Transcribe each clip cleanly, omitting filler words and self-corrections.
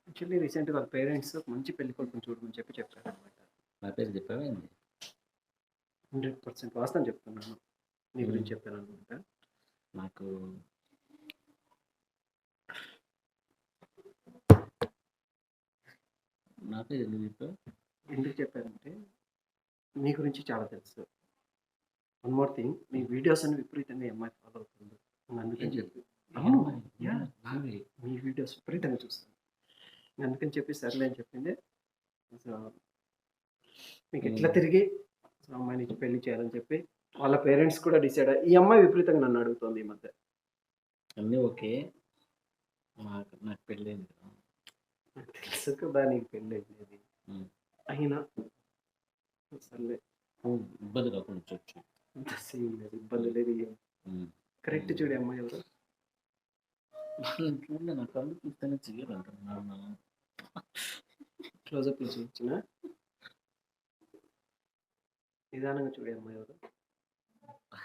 Actually రీసెంట్గా వాళ్ళ parents మంచి పెళ్లి కొడుకుని చూడమని చెప్పారు అనమాట. నా పేరు చెప్పావేంది? 100% వాస్తవం చెప్తున్నాను. నీ గురించి చెప్పాను అనమాట. నాకు నా పేరు ఎందుకు చెప్పావు? ఎందుకు చెప్పారంటే నీ గురించి చాలా తెలుసు. వన్ మోర్ థింగ్, నీ వీడియోస్ అని విపరీతంగా అమ్మాయి ఫాలో అవుతుంది. అందుకని చెప్పి మీ వీడియోస్ విపరీతంగా చూస్తాను. అందుకని చెప్పి సర్లే అని చెప్పింది. సో మీకు ఎట్లా తిరిగి అమ్మాయిని పెళ్లి చేయాలని చెప్పి వాళ్ళ పేరెంట్స్ కూడా డిసైడ్ అయ్యి, ఈ అమ్మాయి విపరీతంగా నన్ను అడుగుతుంది ఈ మధ్య. అన్నీ ఓకే, నాకు పెళ్ళైంది కదా. నాకు తెలుసు కదా నీకు పెళ్ళి అయింది అయినా సర్లే, ఇబ్బంది కాకుండా చూడచ్చు. సీన్ లేదు, ఇబ్బంది లేదు. కరెక్ట్ చూడే అమ్మాయి ఎవరు? చూడలే, నా కళ్ళు చూస్తేనే చెయ్యాలంటున్నాను. క్లోజప్ చూపించిన నిదానంగా చూడే అమ్మాయి ఎవరు?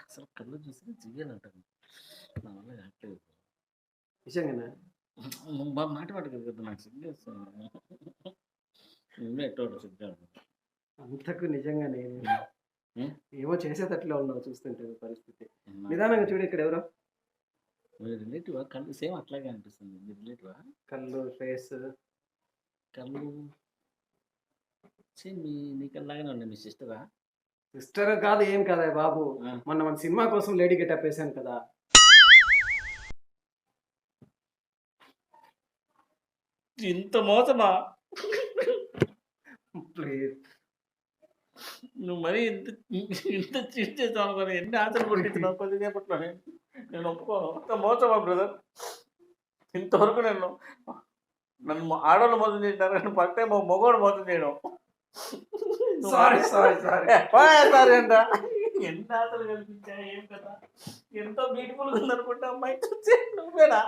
అసలు కళ్ళు చూస్తే చెయ్యాలంటాను. నా వల్ల కావట్లేదు. నిజంగానే బాగా మాట్లాడదు కదా, నాకు సిగ్గేస్తుంది. నువ్వే ఎట్టోడు సిగ్గా అంతకు నిజంగా నేను ఏమో చేసేటట్లే ఉన్నావు చూస్తుంటే పరిస్థితి. నిదానంగా చూడు, ఇక్కడ ఎవరో రిలేటివా? కళ్ళు సేమ్ అట్లాగే అనిపిస్తుంది. మీ రిలేటివా? కళ్ళు, ఫేస్, కళ్ళు సేమ్ నీ కళ్ళలాగానే ఉన్నాయి. మీ సిస్టరా? సిస్టర్ కాదు, ఏం కదా బాబు. మొన్న మన సినిమా కోసం లేడీ గెటప్ వేసాను కదా. ఇంత మోసమా? ప్లీజ్, నువ్వు మరీ ఇంత చీట్ చేస్తావు అనుకోని ఎన్ని ఆశలు కొట్టించినావు కొద్దిసేపట్లో. నేను ఒప్పుకోను. ఇంత మోసమా బ్రదర్? ఇంతవరకు నన్ను ఆడవాళ్ళు మోసం చేసినారు, నన్ను ఫస్ట్ టైం మగవాడు మోసం చేయడం. సారీ అంట. ఎన్ని ఆశలు కల్పించా, ఏం కదా. ఎంతో బ్యూటిఫుల్గా ఉందనుకుంటా అమ్మాయి, నువ్వేనా?